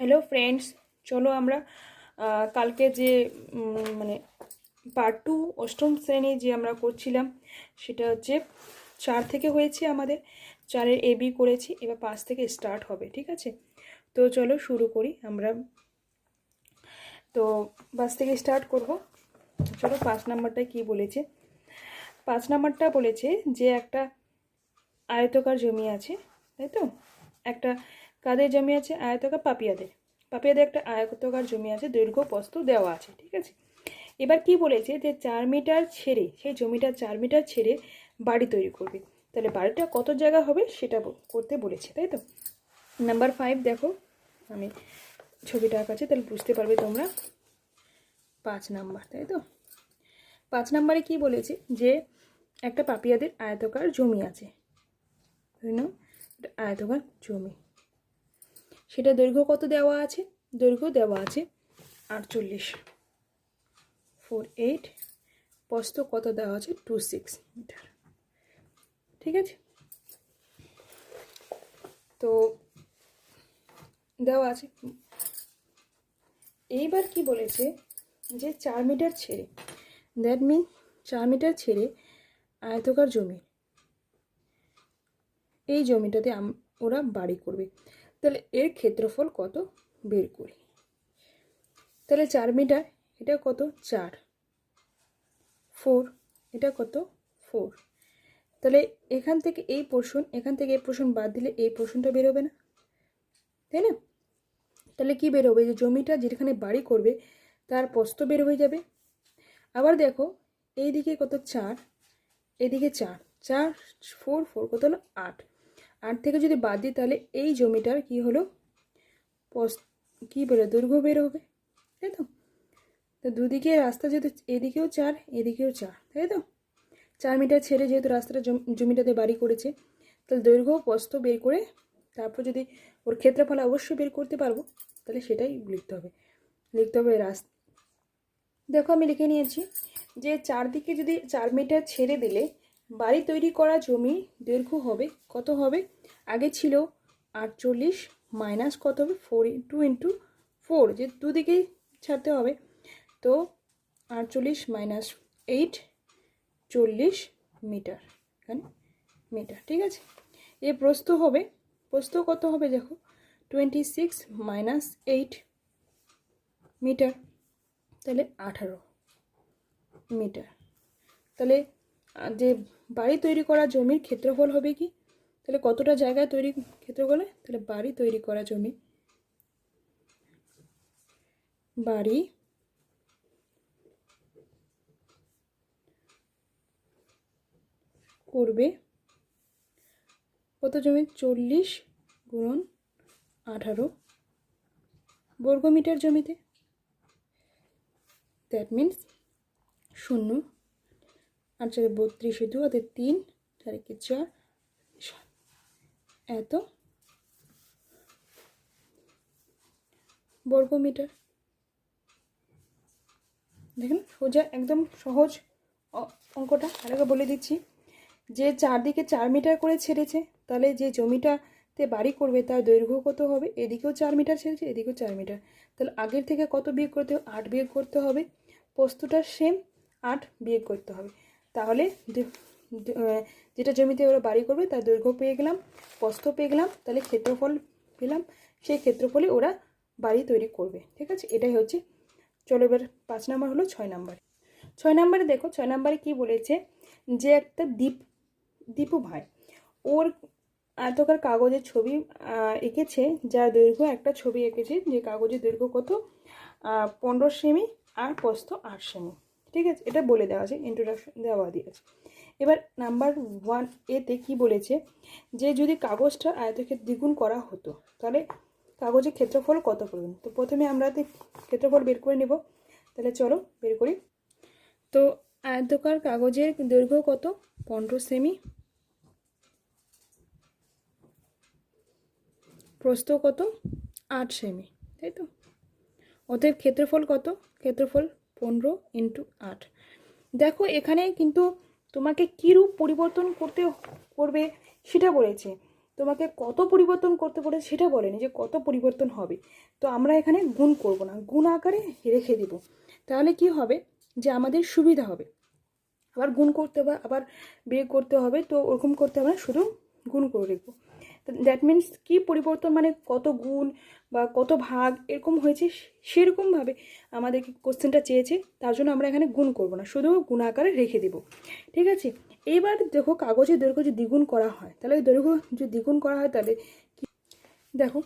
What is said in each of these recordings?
Hello friends, চলো আমরা কালকে যে মানে পার্ট 2 অষ্টম শ্রেণী যে আমরা করছিলাম সেটা হচ্ছে 4 থেকে হয়েছে, আমাদের 4-এর এবি করেছি, এবার 5 থেকে স্টার্ট হবে। ঠিক আছে, তো চলো শুরু করি আমরা। তো 5 থেকে স্টার্ট করব। চলো 5 নাম্বারটা কি বলেছে। 5 নাম্বারটা বলেছে যে একটা আয়তকার জমি আছে, তাই তো? একটা কাদের জমি আছে? আয়তকার, পাপিয়াদের। পাপিয়াদের একটা আয়তকার জমি আছে, দৈর্ঘ্য প্রস্থ দেওয়া আছে। ঠিক আছে, এবার কি বলেছে যে 4 মিটার ছেড়ে, সেই জমিটা 4 মিটার ছেড়ে বাড়ি তৈরি করবে। তাহলে বাড়িটা কত জায়গা হবে সেটা করতে বলেছে, তাই তো? নাম্বার 5 দেখো, আমি ছবিটা আঁকাচ্ছি, তাহলে বুঝতে পারবে তোমরা। 5 নাম্বার, তাই তো? 5 নাম্বারে কি বলেছে যে একটা পাপিয়াদের আয়তকার জমি আছে, আয়তকার জমি, সেটা দৈর্ঘ্য কত দেওয়া আছে? দৈর্ঘ্য দেওয়া আছে 48, প্রস্থ কত দেওয়া আছে? 26 মিটার। ঠিক আছে, তো দেওয়া আছে। এইবার কি বলেছে যে 4 মিটার ছেড়ে, দ্যাট মিন 4 মিটার ছেড়ে আয়তকার জমি, এই জমিটাতে ওরা বাড়ি করবে। তাহলে এর ক্ষেত্রফল কত বের করি। তাহলে 4 মিটার, এটা কত? 4, 4, এটা কত? 4। তাহলে এখান থেকে এই পোর্শন, এখান থেকে এই পোর্শন বাদ দিলে এই পোর্শনটা বেরোবে না, তাই না? তাহলে কি বেরোবে? যে জমিটা যেখানে বাড়ি করবে তার প্রস্থ বের হয়ে যাবে। আবার দেখো এইদিকে কত? 4, এদিকে 4, 4, 4, 4 কত হলো? 8। 8 থেকে যদি বাদ দিই তাহলে এই জমিটার কি হলো? কি বেরো? দৈর্ঘ্য বের হবে, তাই তো? তো দুদিকে রাস্তা যেহেতু, এদিকেও 4, এদিকেও 4, তাই তো? 4 মিটার ছেড়ে যেহেতু রাস্তাটা জমিটাতে বাড়ি করেছে, তাহলে দৈর্ঘ্য প্রস্থ বের করে তারপর যদি ওর ক্ষেত্রফল অবশ্যই বের করতে পারবো, তাহলে সেটাই লিখতে হবে রাস্তা। দেখো আমি লিখে নিয়েছি যে চারদিকে যদি 4 মিটার ছেড়ে দিলে বাড়ি তৈরি করা জমি দৈর্ঘ্য হবে কত হবে? আগে ছিল 48 মাইনাস কত হবে? 2 × 4, যে দুদিকেই ছাড়তে হবে। তো 48 মাইনাস 8, 40 মিটার, এখানে মিটার। ঠিক আছে, এর প্রস্থ হবে, প্রস্থ কত হবে দেখো? 26 মাইনাস 8 মিটার, তাহলে 18 মিটার। তাহলে যে বাড়ি তৈরি করা জমির ক্ষেত্রফল হবে কি? তাহলে কতটা জায়গায় তৈরি ক্ষেত্রফলে? তাহলে বাড়ি তৈরি করা জমি, বাড়ি করবে কত জমি? 40 গুণন 18 বর্গমিটার জমিতে। দ্যাট মিনস 0, 8 × 32, 2 হাতে 3, 4 × 4, 7, এত বর্গমিটার। দেখেন সোজা, একদম সহজ অঙ্কটা। আরেকবার বলে দিচ্ছি যে চারদিকে 4 মিটার করে ছেড়েছে, তাহলে যে জমিটাতে বাড়ি করবে তার দৈর্ঘ্য কত হবে? এদিকেও 4 মিটার ছেড়েছে, এদিকেও 4 মিটার। তাহলে আগের থেকে কত বিয়োগ করতে হবে? 8 বিয়োগ করতে হবে। প্রস্থটা সেম, 8 বিয়োগ করতে হবে। তাহলে যেটা জমিতে ওরা বাড়ি করবে তার দৈর্ঘ্য পেয়ে গেলাম, প্রস্থ পেয়ে গেলাম, তাহলে ক্ষেত্রফল পেলাম। সেই ক্ষেত্রফলে ওরা বাড়ি তৈরি করবে। ঠিক আছে, এটাই হচ্ছে। চলো এবার 5 নাম্বার হলো 6 নাম্বার। 6 নাম্বারে দেখো, 6 নাম্বারে কি বলেছে যে একটা দীপু ভাই ওর আয়তকার কাগজের ছবি এঁকেছে, যার দৈর্ঘ্য, একটা ছবি এঁকেছে যে কাগজের দৈর্ঘ্য কত? 15 সেমি আর প্রস্থ 8 সেমি। ঠিক আছে, এটা বলে দেওয়া আছে, ইন্ট্রোডাকশন দেওয়া দিয়েছে। এবার নাম্বার 1 এতে কি বলেছে যে যদি কাগজটা আয়তক্ষেত্র দ্বিগুণ করা হতো তাহলে কাগজের ক্ষেত্রফল কত করবেন। তো প্রথমে আমরা ক্ষেত্রফল বের করে নেব, তাহলে চলো বের করি। তো আয়তকার কাগজের দৈর্ঘ্য কত? 15 সেমি, প্রস্থ কত? 8 সেমি, তাই তো? অতএব ক্ষেত্রফল কত? ক্ষেত্রফল 15 × 8। দেখো এখানে কিন্তু তোমাকে কী রূপ পরিবর্তন করবে সেটা বলেছে। তোমাকে কত পরিবর্তন করতে পারে সেটা বলেনি, যে কত পরিবর্তন হবে। তো আমরা এখানে গুণ করব না, গুণ আকারে রেখে দেব। তাহলে কি হবে, যে আমাদের সুবিধা হবে। আবার গুণ করতে হবে, আবার বিয়োগ করতে হবে, তো ওরকম করতে হবে না, শুধু গুণ করে রাখবো। দ্যাট মিনস কি পরিবর্তন, মানে কত গুণ বা কত ভাগ এরকম হয়েছে, সেরকমভাবে আমাদেরকে কোশ্চেনটা চেয়েছে, তার জন্য আমরা এখানে গুণ করব না, শুধু গুণ আকারে রেখে দেব। ঠিক আছে, এইবার দেখো কাগজের দৈর্ঘ্য যদি দ্বিগুণ করা হয়, তাহলে ওই দৈর্ঘ্য যদি দ্বিগুণ করা হয় তাহলে দেখো,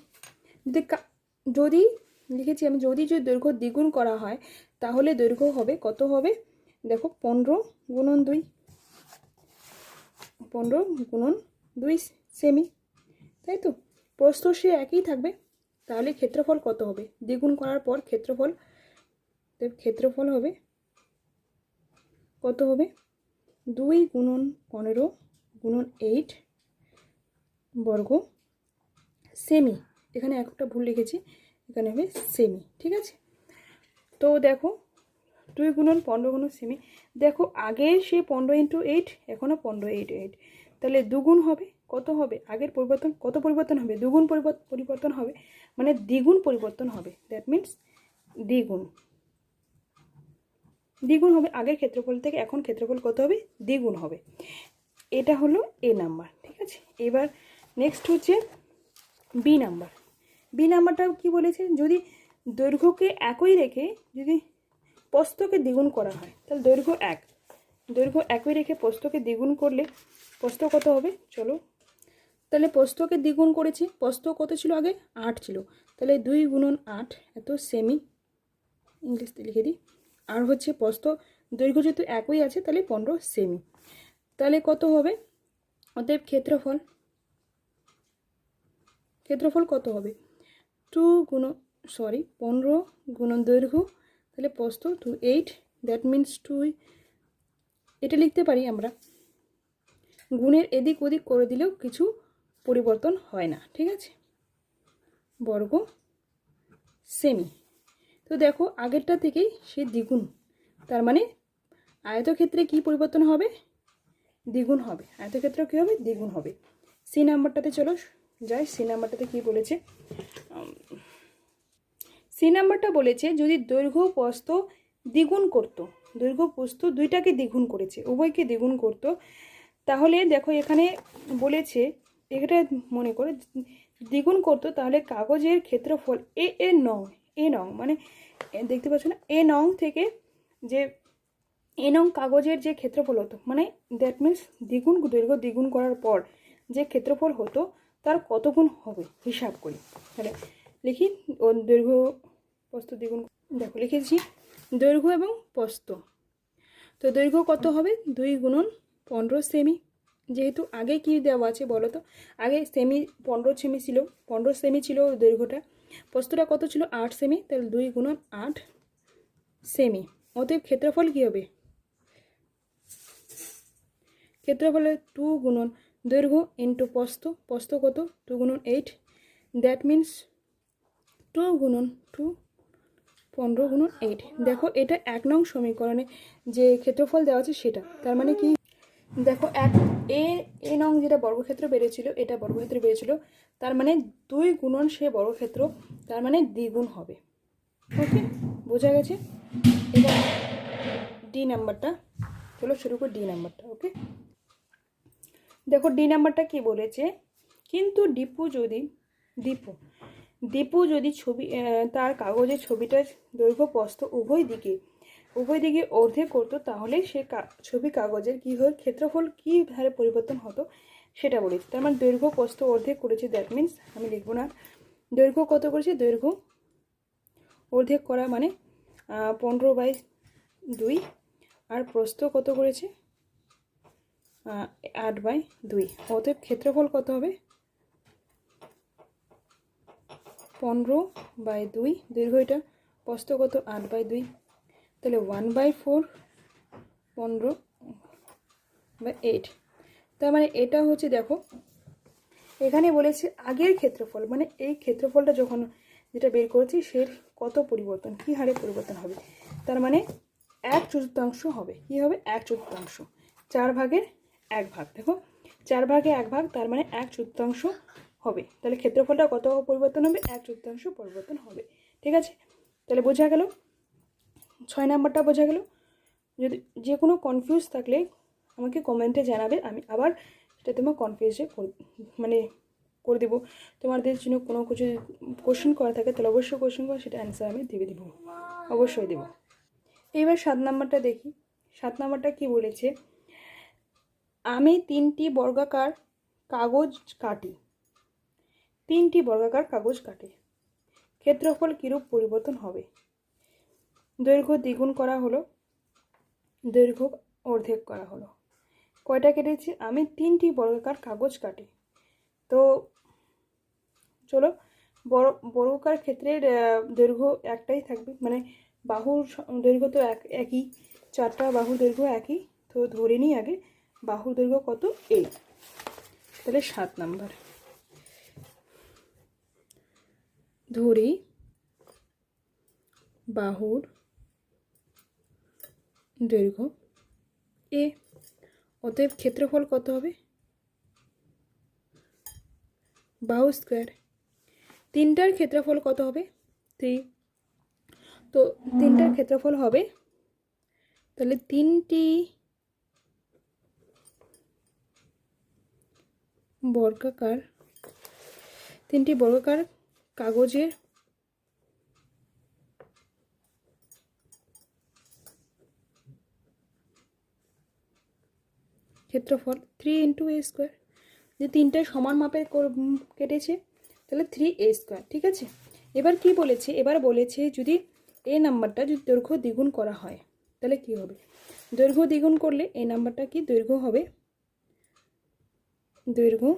যদি লিখেছি আমি, যদি দৈর্ঘ্য দ্বিগুণ করা হয় তাহলে দৈর্ঘ্য হবে কত হবে, দেখো 15 গুণন 2, 15 গুণন 2 সেমি, তাই তো। প্রস্থ সে একই থাকবে, তাহলে ক্ষেত্রফল কত হবে, দ্বিগুণ করার পর ক্ষেত্রফল হবে কত হবে, 2 গুণন 15 গুণন 8 বর্গ সেমি। এখানে একটা ভুল লিখেছি, এখানে হবে সেমি। ঠিক আছে, তো দেখো 2 গুণন 15 গুণন সেমি, দেখো আগে সে 15 ইন্টু 8, এখনও 15 8, তাহলে দুগুণ হবে, কত হবে, আগের পরিবর্তন কত পরিবর্তন হবে, দুগুণ পরিবর্তন হবে, মানে দ্বিগুণ পরিবর্তন হবে। দ্যাট মিনস দ্বিগুণ হবে, আগের ক্ষেত্রফল থেকে এখন ক্ষেত্রফল কত হবে, দ্বিগুণ হবে। এটা হলো এ নাম্বার। ঠিক আছে, এবার নেক্সট হচ্ছে বি নাম্বার। বি নাম্বারটা কি বলেছে, যদি দৈর্ঘ্যকে একই রেখে যদি প্রস্থকে দ্বিগুণ করা হয়, তাহলে দৈর্ঘ্য একই রেখে প্রস্থকে দ্বিগুণ করলে প্রস্থ কত হবে, চলো তাহলে প্রস্থকে দ্বিগুণ করেছি, প্রস্থ কত ছিল আগে, 8 ছিল, তাহলে 2 গুণন 8 এত সেমি, ইংলিশে লিখে দিই। আর হচ্ছে প্রস্থ দৈর্ঘ্য যেহেতু একই আছে, তাহলে 15 সেমি, তাহলে কত হবে, অতএব ক্ষেত্রফল কত হবে, 15 গুণন দৈর্ঘ্য, তাহলে প্রস্থ 2 8, দ্যাট মিনস 2, এটা লিখতে পারি আমরা, গুণের এদিক ওদিক করে দিলেও কিছু পরিবর্তন হয় না। ঠিক আছে, বর্গ সেমি। তো দেখো আগেরটা থেকেই সে দ্বিগুণ, তার মানে আয়তক্ষেত্রে কি পরিবর্তন হবে, দ্বিগুণ হবে, আয়তক্ষেত্র কী হবে, দ্বিগুণ হবে। সি নাম্বারটাতে চলো যাই, সি নাম্বারটাতে কি বলেছে, সি নাম্বারটা বলেছে যদি দৈর্ঘ্য প্রস্থ দ্বিগুণ করতো, দৈর্ঘ্য প্রস্থ দুইটাকে দ্বিগুণ করেছে, উভয়কে দ্বিগুণ করতো, তাহলে দেখো এখানে বলেছে, এটা মনে করে দ্বিগুণ করতো, তাহলে কাগজের ক্ষেত্রফল এ নং মানে দেখতে পাচ্ছ না, এ নং থেকে যে এ নং কাগজের যে ক্ষেত্রফল হতো, মানে দ্যাট মিনস দৈর্ঘ্য দ্বিগুণ করার পর যে ক্ষেত্রফল হতো তার কত গুণ হবে হিসাব করি। তাহলে লিখি, ও দৈর্ঘ্য প্রস্থ দ্বিগুণ, দেখো লিখেছি দৈর্ঘ্য এবং প্রস্থ, তো দৈর্ঘ্য কত হবে, 2 গুণন 15 সেমি, যেহেতু আগে কি দেওয়া আছে বলো তো, আগে 15 সেমি ছিল দৈর্ঘ্যটা, প্রস্থটা কত ছিল 8 সেমি, তাহলে 2 গুণন 8 সেমি, অতএব ক্ষেত্রফল কী হবে, ক্ষেত্রফলে 2 গুণন দৈর্ঘ্য ইন্টু প্রস্থ কত, 2 গুণন 8, দ্যাট মিনস 2 গুণন 2 15 গুণন 8। দেখো এটা 1 নং সমীকরণে যে ক্ষেত্রফল দেওয়া আছে সেটা, তার মানে কি, দেখো এ নং যেটা বর্গক্ষেত্র বেড়েছিল, এটা বর্গক্ষেত্র বেড়েছিল, তার মানে 2 গুণন সে বর্গক্ষেত্র, তার মানে দ্বিগুণ হবে। ওকে, বোঝা গেছে। এবার ডি নাম্বারটা, চলো শুরু করি ডি নাম্বারটা। ওকে, দেখো ডি নাম্বারটা কি বলেছে, কিন্তু দীপু যদি ছবি তার কাগজের ছবিটার দৈর্ঘ্য প্রস্থ উভয় দিকে অর্ধেক করতো, তাহলে সে ছবি কাগজের কী হয় ক্ষেত্রফল কী হারে পরিবর্তন হতো সেটা বলেছে। তার মানে দৈর্ঘ্য প্রস্থ অর্ধেক করেছে, দ্যাট মিনস আমি লিখবো না, দৈর্ঘ্য কত করেছে, দৈর্ঘ্য অর্ধেক করা মানে 15/2, আর প্রস্থ কত করেছে 8/2, অতএব ক্ষেত্রফল কত হবে 15/2, দৈর্ঘ্য এটা, প্রস্থ কত 8/2, তাহলে 1/4 15/8। তার মানে এটা হচ্ছে, দেখো এখানে বলেছে আগের ক্ষেত্রফল, মানে এই ক্ষেত্রফলটা যখন যেটা বের করেছি সে কত পরিবর্তন, কী হারে পরিবর্তন হবে, তার মানে 1/4 হবে, কী হবে 1/4, 4 ভাগের 1 ভাগ। দেখো 4 ভাগে 1 ভাগ, তার মানে 1/4 হবে। তাহলে ক্ষেত্রফলটা কত পরিবর্তন হবে? 1/4 পরিবর্তন হবে। ঠিক আছে, তাহলে বোঝা গেল। 6 নাম্বারটা বোঝা গেল। যদি যে কোনো কনফিউজ থাকলে আমাকে কমেন্টে জানাবে, আমি আবার সেটা তোমার কনফিউজে মানে করে দেবো। তোমাদের জন্য কোনো কিছু কোশ্চেন করা থাকে তাহলে অবশ্যই কোশ্চেন করা, সেটা অ্যান্সার আমি দিয়ে দেবো, অবশ্যই দেবো। এইবার 7 নাম্বারটা দেখি। 7 নাম্বারটা কি বলেছে? আমি 3টি বর্গাকার কাগজ কাটি। 3টি বর্গাকার কাগজ কাটে, ক্ষেত্রফল কিরূপ পরিবর্তন হবে? দৈর্ঘ্য দ্বিগুণ করা হলো, দৈর্ঘ্য অর্ধেক করা হলো। কয়টা কেটেছি? আমি 3টি বর্গাকার কাগজ কাটি। তো চলো, বর্গাকার ক্ষেত্রের দৈর্ঘ্য একটাই থাকবে, মানে বাহুর দৈর্ঘ্য তো একই, 4টা বাহুর দৈর্ঘ্য একই। তো ধরে নিই আগে বাহুর দৈর্ঘ্য কত? 8। তাহলে 7 নাম্বার ধরি বাহুর দৈর্ঘ্য এ, অতএব ক্ষেত্রফল কত হবে? বাহু স্কোয়ার। 3টার ক্ষেত্রফল কত হবে? 3। তো 3টার ক্ষেত্রফল হবে, তাহলে 3টি বর্গাকার কাগজের ক্ষেত্রফল 3 × a²। যে 3টা সমান মাপের কেটেছে, তাহলে 3a²। ঠিক আছে, এবার কি বলেছে? এবার বলেছে যদি এই নাম্বারটা যদি দৈর্ঘ্য দ্বিগুণ করা হয় তাহলে কি হবে? দৈর্ঘ্য দ্বিগুণ করলে এই নাম্বারটা কি দৈর্ঘ্য হবে? দৈর্ঘ্য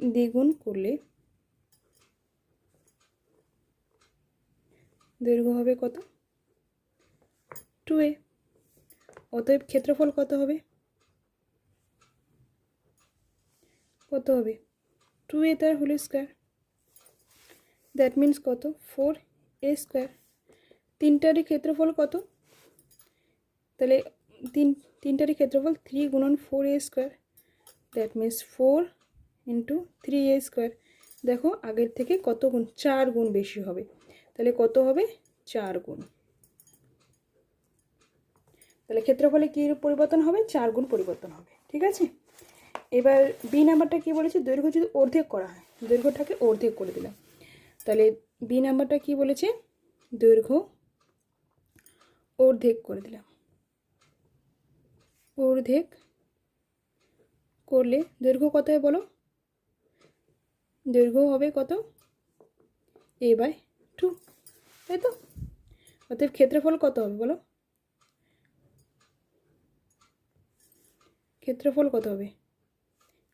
দ্বিগুণ করলে দৈর্ঘ্য হবে কত? 2a। অতএব ক্ষেত্রফল কত হবে? কত হবে? 2a তার হোল স্কোয়ার। দ্যাট মিন্স কত? 4a²। 3টারই ক্ষেত্রফল কত? তাহলে 3টারই ক্ষেত্রফল 3 × 4a²। That means 4 × 3a²। দেখো আগের থেকে কত গুণ? 4 গুণ বেশি হবে। তাহলে কত হবে? 4 গুণ। তাহলে ক্ষেত্রফলে কী পরিবর্তন হবে? 4 গুণ পরিবর্তন হবে। ঠিক আছে, এবার বি নাম্বারটা কি বলেছে? দৈর্ঘ্য যদি অর্ধেক করা হয়, দৈর্ঘ্যটাকে অর্ধেক করে দিলাম। তাহলে বি নাম্বারটা কি বলেছে? দৈর্ঘ্য অর্ধেক করে দিলাম। অর্ধেক করলে দৈর্ঘ্য কত হয় বলো? দৈর্ঘ্য হবে কত? a/2, তাই তো? অতএব ক্ষেত্রফল কত হবে বলো? ক্ষেত্রফল কত হবে?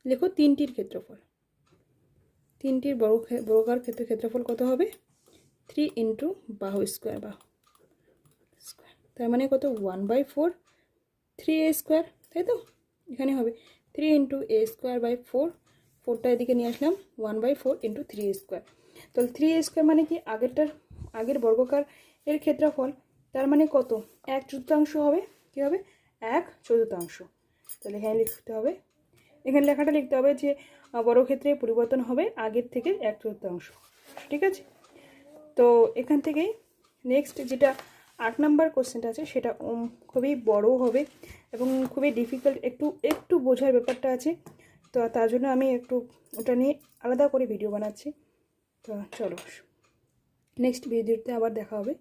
লেখো 3টির ক্ষেত্রফল। 3টির বর্গাকার ক্ষেত্রফল কত হবে? 3 × বাহু স্কোয়ার, তার মানে কত? 1/4 3a², তাই তো? এখানে হবে 3 × a²/4। 4টা এদিকে নিয়ে আসলাম, 1/4 × 3a²। তাহলে 3a² মানে কি? আগের বর্গাকার এর ক্ষেত্রফল, তার মানে কত? 1/4 হবে। কি হবে? 1/4। তাহলে এখানে লিখতে হবে, এখানে লেখাটা লিখতে হবে যে বর্গক্ষেত্রে পরিবর্তন হবে আগের থেকে 1/4। ঠিক আছে, তো এখান থেকেই নেক্সট যেটা 8 নাম্বার কোশ্চেনটা আছে সেটা খুবই বড় হবে এবং খুবই ডিফিকাল্ট, একটু বোঝার ব্যাপারটা আছে। তো তার জন্য আমি একটু ওটা নিয়ে আলাদা করে ভিডিও বানাচ্ছি। তো চলো, নেক্সট ভিডিওতে আবার দেখা হবে।